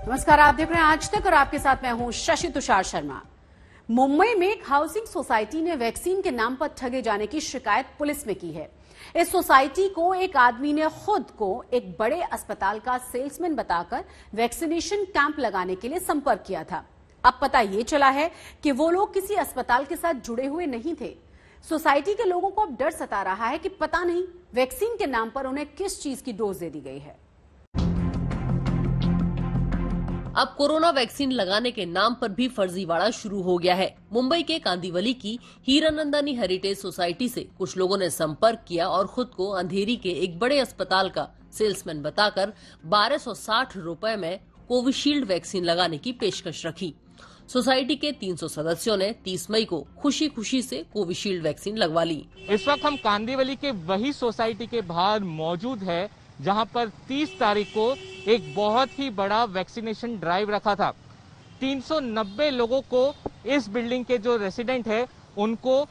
नमस्कार, आप देख रहे हैं आज तक और आपके साथ मैं हूं शशि तुषार शर्मा। मुंबई में एक हाउसिंग सोसाइटी ने वैक्सीन के नाम पर ठगे जाने की शिकायत पुलिस में की है। इस सोसाइटी को एक आदमी ने खुद को एक बड़े अस्पताल का सेल्समैन बताकर वैक्सीनेशन कैंप लगाने के लिए संपर्क किया था। अब पता ये चला है कि वो लोग किसी अस्पताल के साथ जुड़े हुए नहीं थे। सोसाइटी के लोगों को अब डर सता रहा है कि पता नहीं वैक्सीन के नाम पर उन्हें किस चीज की डोज दे दी गई है। अब कोरोना वैक्सीन लगाने के नाम पर भी फर्जीवाड़ा शुरू हो गया है। मुंबई के कांदिवली की हीरानंदानी हेरिटेज सोसाइटी से कुछ लोगों ने संपर्क किया और खुद को अंधेरी के एक बड़े अस्पताल का सेल्समैन बताकर 1260 रुपए में कोविशील्ड वैक्सीन लगाने की पेशकश रखी। सोसाइटी के 300 सदस्यों ने 30 मई को खुशी खुशी से कोविशील्ड वैक्सीन लगवा ली। इस वक्त हम कांदिवली के वही सोसाइटी के बाहर मौजूद है जहां पर 30 तारीख को एक बहुत ही बड़ा वैक्सीनेशन ड्राइव रखा था। 390 लोगों को इस बिल्डिंग के जो रेसिडेंट है उनको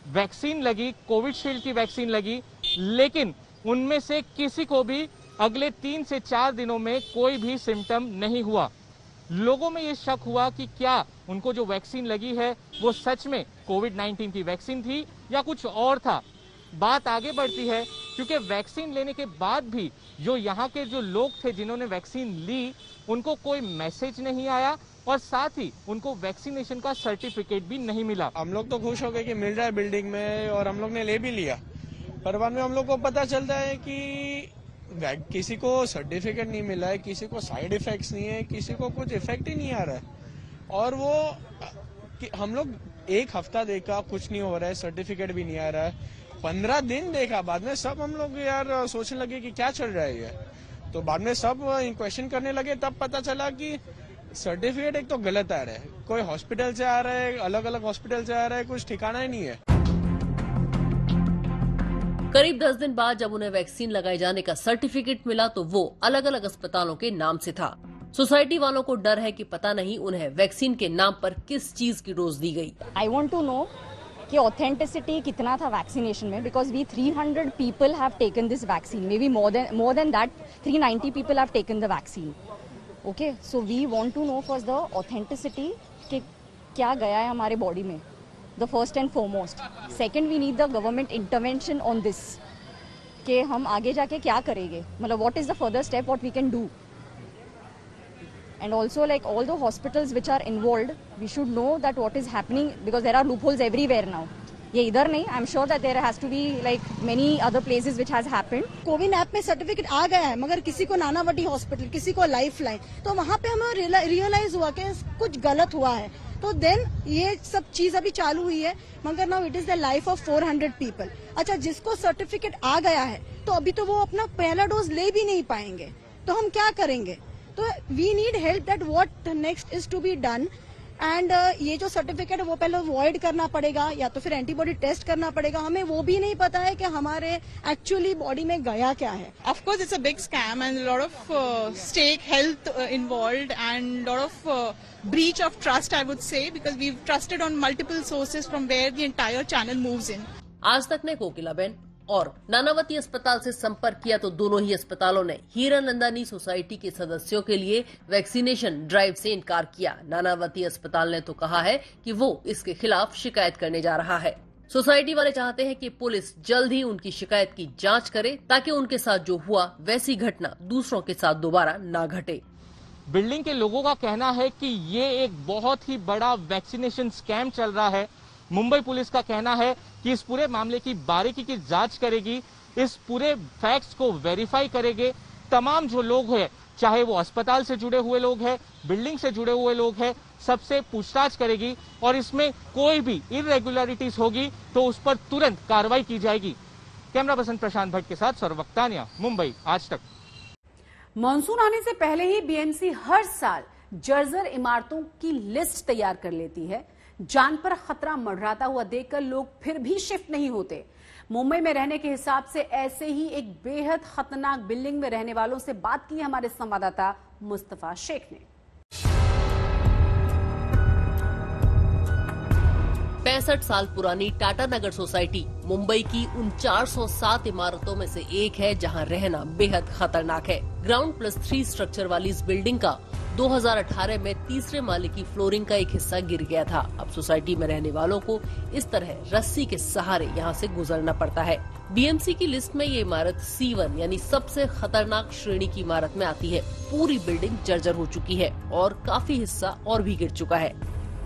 वैक्सीन लगी, कोविशील्ड की वैक्सीन लगी, लेकिन उनमें से किसी को भी अगले 3 से 4 दिनों में कोई भी सिम्टम नहीं हुआ। लोगों में ये शक हुआ कि क्या उनको जो वैक्सीन लगी है वो सच में कोविड-19 की वैक्सीन थी या कुछ और था। बात आगे बढ़ती है क्योंकि वैक्सीन लेने के बाद भी जो यहाँ के जो लोग थे जिन्होंने वैक्सीन ली उनको कोई मैसेज नहीं आया और साथ ही उनको वैक्सीनेशन का सर्टिफिकेट भी नहीं मिला। हम लोग तो खुश हो गए कि मिल रहा है बिल्डिंग में और हम लोग ने ले भी लिया, पर बाद में हम लोग को पता चलता है कि किसी को सर्टिफिकेट नहीं मिला है, किसी को साइड इफेक्ट्स नहीं है, किसी को कुछ इफेक्ट ही नहीं आ रहा है। और वो हम लोग एक हफ्ता देखा कुछ नहीं हो रहा है, सर्टिफिकेट भी नहीं आ रहा है। 15 दिन देखा, बाद में सब हम लोग यार सोचने लगे कि क्या चल रहा है ये। तो बाद में सब क्वेश्चन करने लगे, तब पता चला कि सर्टिफिकेट एक तो गलत आ रहा है, कोई हॉस्पिटल से आ रहा है, अलग अलग हॉस्पिटल से आ रहा है, कुछ ठिकाना ही नहीं है। करीब 10 दिन बाद जब उन्हें वैक्सीन लगाए जाने का सर्टिफिकेट मिला तो वो अलग अलग अस्पतालों के नाम से था। सोसाइटी वालों को डर है कि पता नहीं उन्हें वैक्सीन के नाम पर किस चीज की डोज दी गई। आई वांट टू नो कि ऑथेंटिसिटी कितना था वैक्सीनेशन में, because we 300 people have taken this vaccine, may be more than that 390 people have taken the vaccine. Okay, so we want to know first the authenticity कि क्या गया है हमारे body में, the first and foremost. Second, we need the government intervention on this कि हम आगे जाके क्या करेंगे, मतलब what is the further step what we can do. And also, like all the hospitals which are involved, we should know that what is happening because there are loopholes everywhere now. ये इधर नहीं, I'm sure that there has to be like many other places which has happened. CoWIN app में certificate आ गया है, मगर किसी को Nanavati hospital, किसी को लाइफलाइन, तो वहाँ पे हमें रियलाइज हुआ कि कुछ गलत हुआ है। तो देन ये सब चीज अभी चालू हुई है, मगर now it is the life of 400 people. अच्छा, जिसको सर्टिफिकेट आ गया है तो अभी तो वो अपना पहला डोज ले भी नहीं पाएंगे, तो हम क्या करेंगे। तो we need help that what next is to be done. And ये जो सर्टिफिकेट है वो पहले वॉइड करना पड़ेगा या तो फिर एंटीबॉडी टेस्ट करना पड़ेगा। हमें वो भी नहीं पता है कि हमारे एक्चुअली बॉडी में गया क्या है। Of course, it's a big scam and a lot of stake health involved and a lot of breach of trust, I would say, because we've trusted on multiple sources from where the entire channel moves in. आज तक ने कोकिलाबेन और नानावती अस्पताल से संपर्क किया तो दोनों ही अस्पतालों ने हीरानंदानी सोसाइटी के सदस्यों के लिए वैक्सीनेशन ड्राइव से इनकार किया। नानावती अस्पताल ने तो कहा है कि वो इसके खिलाफ शिकायत करने जा रहा है। सोसाइटी वाले चाहते हैं कि पुलिस जल्द ही उनकी शिकायत की जांच करे ताकि उनके साथ जो हुआ वैसी घटना दूसरों के साथ दोबारा ना घटे। बिल्डिंग के लोगों का कहना है कि ये एक बहुत ही बड़ा वैक्सीनेशन स्कैम चल रहा है। मुंबई पुलिस का कहना है कि इस पूरे मामले की बारीकी की जांच करेगी, इस पूरे फैक्ट्स को वेरीफाई करेंगे। तमाम जो लोग हैं, चाहे वो अस्पताल से जुड़े हुए लोग हैं, बिल्डिंग से जुड़े हुए लोग हैं, सबसे पूछताछ करेगी और इसमें कोई भी इरेगुलरिटीज होगी तो उस पर तुरंत कार्रवाई की जाएगी। कैमरा पर्सन प्रशांत भट्ट के साथ सौरभ वक्तानिया, मुंबई आज तक। मॉनसून आने से पहले ही बीएमसी हर साल जर्जर इमारतों की लिस्ट तैयार कर लेती है। जान पर खतरा मंडराता हुआ देखकर लोग फिर भी शिफ्ट नहीं होते। मुंबई में रहने के हिसाब से ऐसे ही एक बेहद खतरनाक बिल्डिंग में रहने वालों से बात की हमारे संवाददाता मुस्तफा शेख ने। 65 साल पुरानी टाटा नगर सोसाइटी मुंबई की उन 407 इमारतों में से एक है जहां रहना बेहद खतरनाक है। ग्राउंड +3 स्ट्रक्चर वाली इस बिल्डिंग का 2018 में तीसरे माले की फ्लोरिंग का एक हिस्सा गिर गया था। अब सोसाइटी में रहने वालों को इस तरह रस्सी के सहारे यहां से गुजरना पड़ता है। बीएमसी की लिस्ट में ये इमारत C1 यानी सबसे खतरनाक श्रेणी की इमारत में आती है। पूरी बिल्डिंग जर्जर हो चुकी है और काफी हिस्सा और भी गिर चुका है,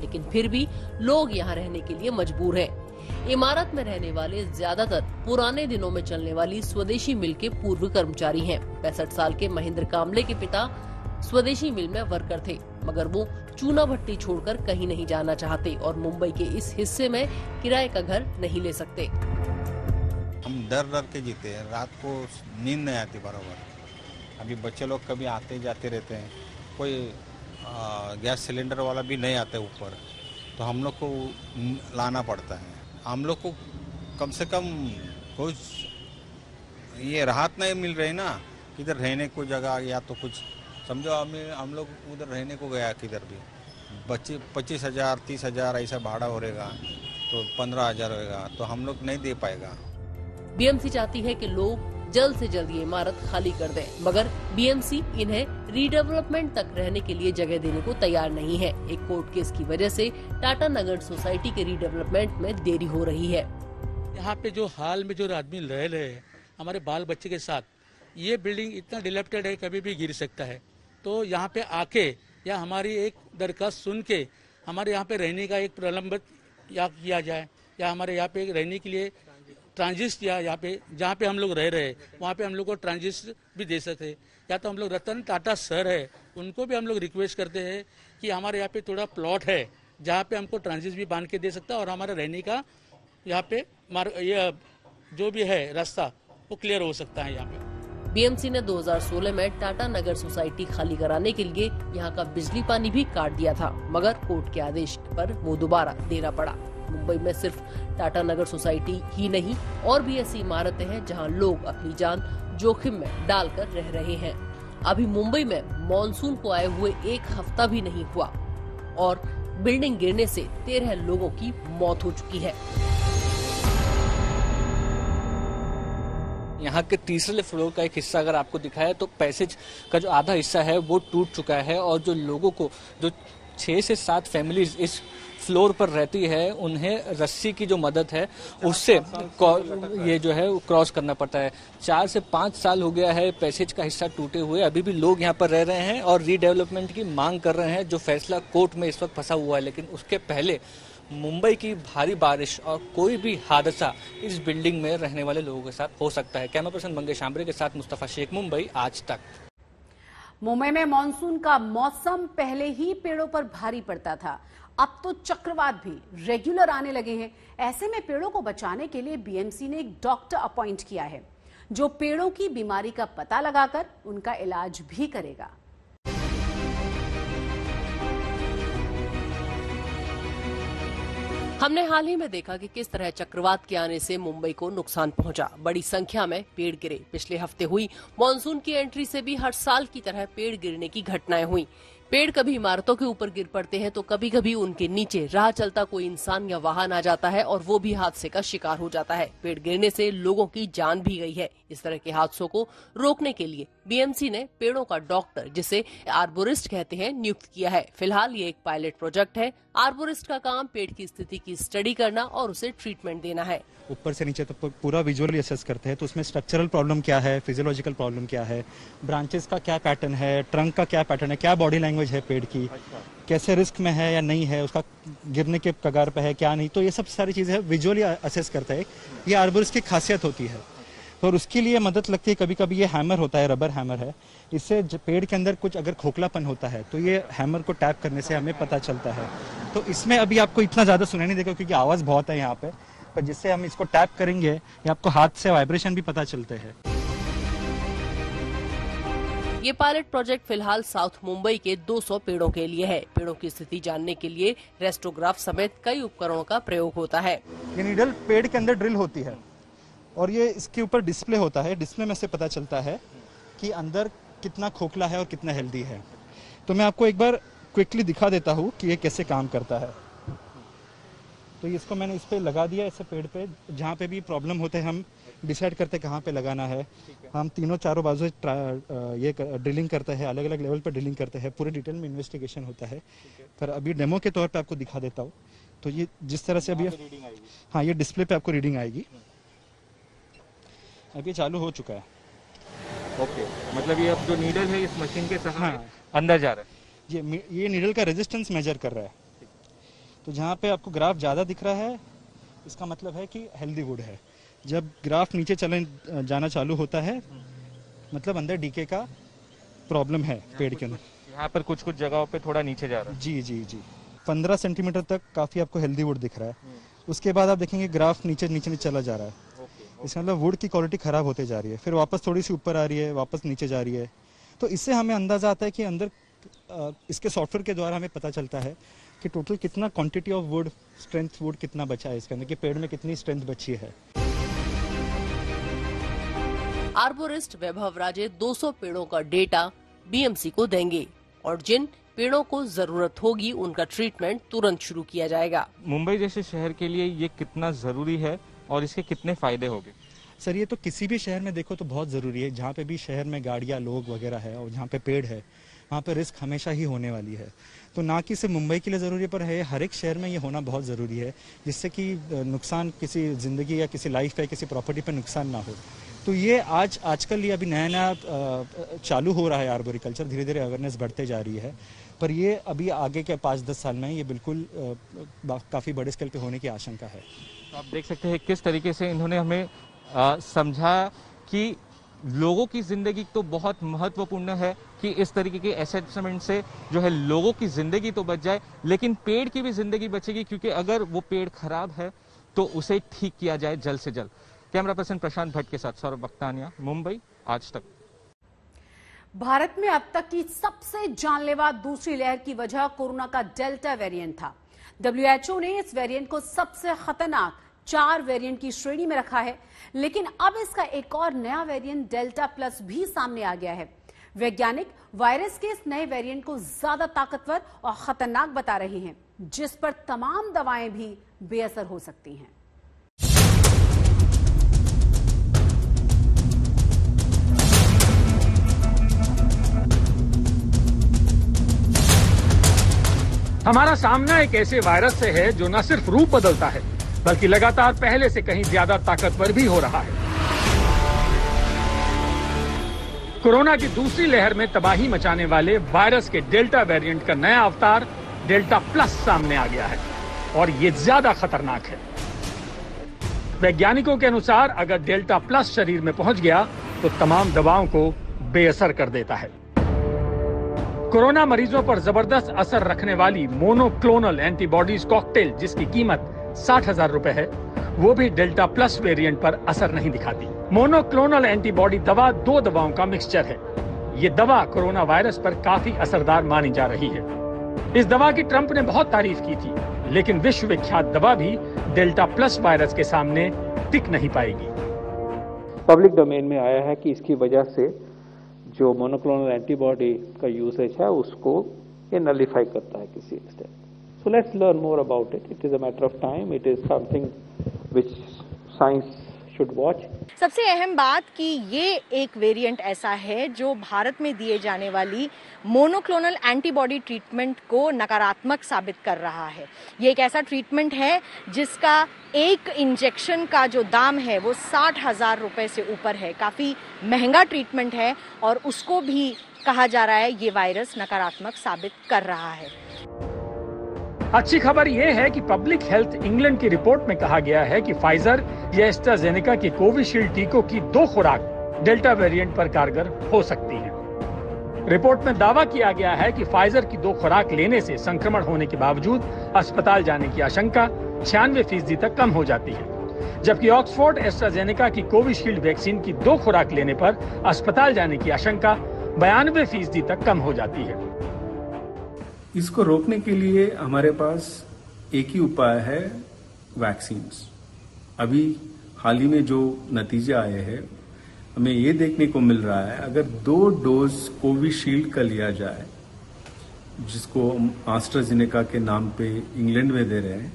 लेकिन फिर भी लोग यहाँ रहने के लिए मजबूर हैं। इमारत में रहने वाले ज्यादातर पुराने दिनों में चलने वाली स्वदेशी मिल के पूर्व कर्मचारी हैं। 65 साल के महेंद्र कामले के पिता स्वदेशी मिल में वर्कर थे, मगर वो चूना भट्टी छोड़कर कहीं नहीं जाना चाहते और मुंबई के इस हिस्से में किराए का घर नहीं ले सकते। हम डर के जीते हैं, रात को नींद नहीं आती बराबर। अभी बच्चे लोग कभी आते जाते रहते हैं, कोई गैस सिलेंडर वाला भी नहीं आता ऊपर, तो हम लोग को लाना पड़ता है। हम लोग को कम से कम कुछ ये राहत नहीं मिल रही ना, किधर रहने को जगह या तो कुछ समझो। हम लोग उधर रहने को गया किधर भी 25,000 30,000 ऐसा भाड़ा हो रहेगा, तो 15,000 होगा, तो हम लोग नहीं दे पाएगा। बीएमसी चाहती है कि लोग जल्द से जल्द ये इमारत खाली कर दें, मगर बीएमसी इन्हें रीडेवलपमेंट तक रहने के लिए जगह देने को तैयार नहीं है। एक कोर्ट केस की वजह से टाटा नगर सोसाइटी के रीडेवलपमेंट में देरी हो रही है। यहाँ पे जो हाल में जो आदमी रह रहे हैं हमारे बाल बच्चे के साथ, ये बिल्डिंग इतना डिलेप्टेड है, कभी भी गिर सकता है। तो यहाँ पे आके या हमारी एक दरखास्त सुन के हमारे यहाँ पे रहने का एक प्रलंबित या किया जाए, या हमारे यहाँ पे रहने के लिए ट्रांजिस्ट, या यहाँ पे जहाँ पे हम लोग रह रहे हैं वहाँ पे हम लोग को ट्रांजिस्ट भी दे सकते। या तो हम लोग रतन टाटा सर है, उनको भी हम लोग रिक्वेस्ट करते हैं कि हमारे यहाँ पे थोड़ा प्लॉट है जहाँ पे हमको ट्रांजिस्ट भी बांध के दे सकता है और हमारा रहने का यहाँ पे ये जो भी है रास्ता वो क्लियर हो सकता है। यहाँ पे बीएमसी ने 2016 में टाटा नगर सोसाइटी खाली कराने के लिए यहाँ का बिजली पानी भी काट दिया था, मगर कोर्ट के आदेश पर वो दोबारा देना पड़ा। मुंबई में सिर्फ टाटा नगर सोसाइटी ही नहीं, और भी ऐसी इमारतें हैं जहां लोग अपनी जान जोखिम में डालकर रह रहे हैं। अभी मुंबई में मॉनसून को आए हुए एक हफ्ता भी नहीं हुआ और बिल्डिंग गिरने से 13 लोगों की मौत हो चुकी है। यहाँ के तीसरे फ्लोर का एक हिस्सा अगर आपको दिखाया तो पैसेज का जो आधा हिस्सा है वो टूट चुका है, और जो लोगों को जो 6 से 7 फैमिलीज इस फ्लोर पर रहती है उन्हें रस्सी की जो मदद है उससे ये जो है क्रॉस करना पड़ता है। 4 से 5 साल हो गया है पैसेज का हिस्सा टूटे हुए, अभी भी लोग यहाँ पर रह रहे हैं और रीडेवलपमेंट की मांग कर रहे हैं, जो फैसला कोर्ट में इस वक्त फंसा हुआ है। लेकिन उसके पहले मुंबई की भारी बारिश और कोई भी हादसा इस बिल्डिंग में रहने वाले लोगों के साथ हो सकता है। कैमरा पर्सन मंगेश आम्बरे के साथ मुस्तफा शेख, मुंबई आज तक। मुंबई में मानसून का मौसम पहले ही पेड़ों पर भारी पड़ता था, अब तो चक्रवात भी रेगुलर आने लगे हैं। ऐसे में पेड़ों को बचाने के लिए बीएमसी ने एक डॉक्टर अपॉइंट किया है, जो पेड़ों की बीमारी का पता लगाकर उनका इलाज भी करेगा। हमने हाल ही में देखा कि किस तरह चक्रवात के आने से मुंबई को नुकसान पहुंचा। बड़ी संख्या में पेड़ गिरे। पिछले हफ्ते हुई मॉनसून की एंट्री से भी हर साल की तरह पेड़ गिरने की घटनाएं हुई। पेड़ कभी इमारतों के ऊपर गिर पड़ते हैं तो कभी कभी उनके नीचे राह चलता कोई इंसान या वाहन आ जाता है और वो भी हादसे का शिकार हो जाता है। पेड़ गिरने से लोगों की जान भी गई है। इस तरह के हादसों को रोकने के लिए बीएमसी ने पेड़ों का डॉक्टर, जिसे आर्बोरिस्ट कहते हैं, नियुक्त किया है। फिलहाल ये एक पायलट प्रोजेक्ट है। आर्बोरिस्ट का काम पेड़ की स्थिति की स्टडी करना और उसे ट्रीटमेंट देना है। ऊपर से नीचे तक पूरा विजुअली असेस करते हैं, तो उसमें स्ट्रक्चरल प्रॉब्लम क्या है, फिजियोलॉजिकल प्रॉब्लम क्या है, ब्रांचेस का क्या पैटर्न है, ट्रंक का क्या पैटर्न है, क्या बॉडी लैंग्वेज है पेड़ की, कैसे रिस्क में है या नहीं है, उसका गिरने के कगार पे है क्या नहीं, तो ये सब सारी चीजें विजुअली असेस करता है। ये आर्बोरिस्ट की खासियत होती है। और उसके लिए मदद लगती है, कभी कभी ये हैमर होता है, रबर हैमर है, इससे पेड़ के अंदर कुछ अगर खोखलापन होता है तो ये हैमर को टैप करने से हमें पता चलता है। तो इसमें अभी आपको इतना ज्यादा सुनाई नहीं देगा क्योंकि आवाज बहुत है यहाँ पे, पर जिससे हम इसको टैप करेंगे ये आपको हाथ से वाइब्रेशन भी पता चलते हैं। ये पायलट प्रोजेक्ट फिलहाल साउथ मुंबई के 200 पेड़ों के लिए है। पेड़ों की स्थिति जानने के लिए रेस्टोग्राफ समेत कई उपकरणों का प्रयोग होता है। ये नीडल पेड़ के अंदर ड्रिल होती है और ये इसके ऊपर डिस्प्ले होता है। डिस्प्ले में से पता चलता है कि अंदर कितना खोखला है और कितना हेल्दी है। तो मैं आपको एक बार क्विकली दिखा देता हूँ कि ये कैसे काम करता है। तो इसको मैंने इस पे लगा दिया, ऐसे पेड़ पे जहाँ पे भी प्रॉब्लम होते हैं हम डिसाइड करते हैं कहाँ पे लगाना है। हम तीनों चारों बाजू ये ड्रिलिंग करते हैं, अलग अलग लेवल पर ड्रिलिंग करते हैं, पूरे डिटेल में इन्वेस्टिगेशन होता है। पर अभी डेमो के तौर पे आपको दिखा देता हूँ। तो ये जिस तरह से अभी हाँ ये डिस्प्ले पे आपको रीडिंग आएगी। अभी चालू हो चुका है। ओके, मतलब ये अब जो नीडल है इस मशीन के सहारे अंदर जा रहा है। ये नीडल का रेजिस्टेंस मेजर कर रहा है। तो जहाँ पे आपको ग्राफ ज़्यादा दिख रहा है इसका मतलब है कि हेल्दी वुड है। जब ग्राफ नीचे जाना चालू होता है मतलब अंदर डीके का प्रॉब्लम है पेड़ के अंदर। यहाँ पर कुछ कुछ जगहों पे थोड़ा नीचे जा रहा है। जी 15 सेंटीमीटर तक काफ़ी आपको हेल्दी वुड दिख रहा है। उसके बाद आप देखेंगे ग्राफ नीचे चला जा रहा है। इसका मतलब वुड की क्वालिटी खराब होते जा रही है, फिर वापस थोड़ी सी ऊपर आ रही है, वापस नीचे जा रही है। तो इससे हमें अंदाजा आता है कि अंदर इसके सॉफ्टवेयर के द्वारा हमें पता चलता है कि टोटल कितना quantity of would, strength would कितना बचा है इसके अंदर, कि पेड़ में कितनी स्ट्रेंथ बची है। आर्बोरिस्ट वैभव राजे 200 पेड़ों का डेटा बीएमसी को देंगे और जिन पेड़ों को जरूरत होगी उनका ट्रीटमेंट तुरंत शुरू किया जाएगा। मुंबई जैसे शहर के लिए ये कितना जरूरी है और इसके कितने फायदे होंगे? सर ये तो किसी भी शहर में देखो तो बहुत ज़रूरी है। जहाँ पे भी शहर में गाड़ियाँ, लोग वगैरह है और जहाँ पे पेड़ है वहाँ पे रिस्क हमेशा ही होने वाली है। तो ना कि सिर्फ मुंबई के लिए ज़रूरी पर है, हर एक शहर में ये होना बहुत ज़रूरी है, जिससे कि नुकसान किसी ज़िंदगी या किसी लाइफ पे, किसी प्रॉपर्टी पे नुकसान ना हो। तो ये आजकल ये अभी नया चालू हो रहा है आर्बोरिकल्चर, धीरे धीरे अवेयरनेस बढ़ते जा रही है। पर ये अभी आगे के 5-10 साल में ये बिल्कुल काफ़ी बड़े स्केल पे होने की आशंका है। तो आप देख सकते हैं किस तरीके से इन्होंने हमें समझा कि लोगों की जिंदगी तो बहुत महत्वपूर्ण है कि इस तरीके के असेसमेंट से जो है लोगों की जिंदगी तो बच जाए, लेकिन पेड़ की भी जिंदगी बचेगी, क्योंकि अगर वो पेड़ खराब है तो उसे ठीक किया जाए जल्द से जल्द। कैमरा पर्सन प्रशांत भट्ट के साथ सौरभ बख्तानिया, मुंबई, आज तक। भारत में अब तक की सबसे जानलेवा दूसरी लहर की वजह कोरोना का डेल्टा वेरिएंट था। WHO ने इस वेरिएंट को सबसे खतरनाक 4 वेरिएंट की श्रेणी में रखा है, लेकिन अब इसका एक और नया वेरिएंट डेल्टा प्लस भी सामने आ गया है। वैज्ञानिक वायरस के इस नए वेरिएंट को ज्यादा ताकतवर और खतरनाक बता रहे हैं, जिस पर तमाम दवाएं भी बेअसर हो सकती हैं। हमारा सामना एक ऐसे वायरस से है जो न सिर्फ रूप बदलता है बल्कि लगातार पहले से कहीं ज्यादा ताकतवर भी हो रहा है। कोरोना की दूसरी लहर में तबाही मचाने वाले वायरस के डेल्टा वेरिएंट का नया अवतार डेल्टा प्लस सामने आ गया है और ये ज्यादा खतरनाक है। वैज्ञानिकों के अनुसार अगर डेल्टा प्लस शरीर में पहुंच गया तो तमाम दवाओं को बेअसर कर देता है। कोरोना मरीजों पर जबरदस्त असर रखने वाली मोनोक्लोनल एंटीबॉडीज कॉकटेल, जिसकी कीमत 60,000 रुपए है, वो भी डेल्टा प्लस वेरिएंट पर असर नहीं दिखाती। मोनोक्लोनल एंटीबॉडी दवा 2 दवाओं का मिक्सचर है। ये दवा कोरोना वायरस पर काफी असरदार मानी जा रही है। इस दवा की ट्रंप ने बहुत तारीफ की थी, लेकिन विश्व विख्यात दवा भी डेल्टा प्लस वायरस के सामने टिक नहीं पाएगी। पब्लिक डोमेन में आया है कि इसकी वजह से जो मोनोक्लोनल एंटीबॉडी का यूसेज है उसको ये नलिफाई करता है किसी extent. So let's learn more about it. It is a matter of time. It is something which science should watch. सबसे अहम बात कि ये एक वेरिएंट ऐसा है जो भारत में दिए जाने वाली मोनोक्लोनल एंटीबॉडी ट्रीटमेंट को नकारात्मक साबित कर रहा है। ये एक ऐसा ट्रीटमेंट है जिसका एक इंजेक्शन का जो दाम है वो 60,000 रुपए से ऊपर है। काफी महंगा ट्रीटमेंट है और उसको भी कहा जा रहा है ये वायरस नकारात्मक साबित कर रहा है। अच्छी खबर यह है कि पब्लिक हेल्थ इंग्लैंड की रिपोर्ट में कहा गया है कि फाइजर या एस्ट्राजेनेका की कोविशील्ड टीकों की 2 खुराक डेल्टा वेरिएंट पर कारगर हो सकती हैं। रिपोर्ट में दावा किया गया है कि फाइजर की 2 खुराक लेने से संक्रमण होने के बावजूद अस्पताल जाने की आशंका 96% तक कम हो जाती है, जबकि ऑक्सफोर्ड एस्ट्राजेनेका की कोविशील्ड वैक्सीन की 2 खुराक लेने पर अस्पताल जाने की आशंका 92% तक कम हो जाती है। इसको रोकने के लिए हमारे पास एक ही उपाय है, वैक्सीन्स। अभी हाल ही में जो नतीजे आए हैं हमें ये देखने को मिल रहा है, अगर 2 डोज कोविशील्ड का लिया जाए, जिसको हम एस्ट्राजेनेका के नाम पे इंग्लैंड में दे रहे हैं,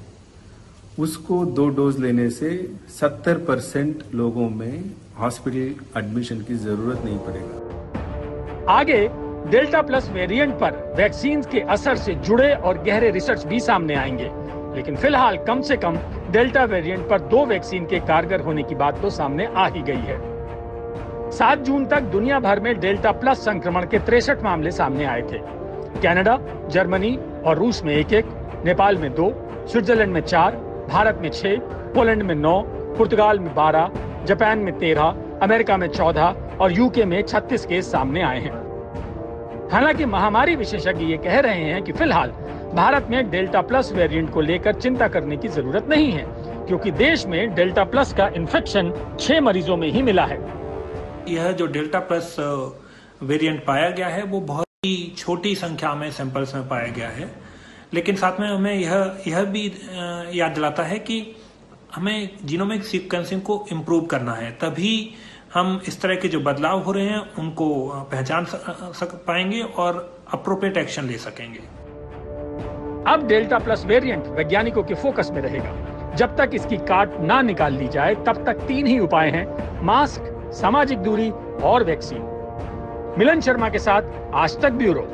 उसको 2 डोज लेने से 70% लोगों में हॉस्पिटल एडमिशन की जरूरत नहीं पड़ेगा। आगे डेल्टा प्लस वेरिएंट पर वैक्सीन के असर से जुड़े और गहरे रिसर्च भी सामने आएंगे, लेकिन फिलहाल कम से कम डेल्टा वेरिएंट पर 2 वैक्सीन के कारगर होने की बात तो सामने आ ही गई है। 7 जून तक दुनिया भर में डेल्टा प्लस संक्रमण के 63 मामले सामने आए थे। कनाडा, जर्मनी और रूस में 1-1, नेपाल में 2, स्विट्जरलैंड में 4, भारत में 6, पोलैंड में 9, पुर्तगाल में 12, जापान में 13, अमेरिका में 14 और यूके में 36 केस सामने आए हैं। हालांकि महामारी विशेषज्ञ ये कह रहे हैं कि फिलहाल भारत में डेल्टा प्लस वेरिएंट को लेकर चिंता करने की जरूरत नहीं है, क्योंकि देश में डेल्टा प्लस का इन्फेक्शन 6 मरीजों में ही मिला है। यह जो डेल्टा प्लस वेरिएंट पाया गया है वो बहुत ही छोटी संख्या में सैंपल्स में पाया गया है, लेकिन साथ में हमें यह भी याद दिलाता है कि हमें जीनोमिक सीक्वेंसिंग को इम्प्रूव करना है, तभी हम इस तरह के जो बदलाव हो रहे हैं उनको पहचान पाएंगे और अप्रोप्रिएट एक्शन ले सकेंगे। अब डेल्टा प्लस वेरिएंट वैज्ञानिकों के फोकस में रहेगा। जब तक इसकी काट ना निकाल ली जाए तब तक 3 ही उपाय हैं: मास्क, सामाजिक दूरी और वैक्सीन। मिलन शर्मा के साथ आज तक ब्यूरो।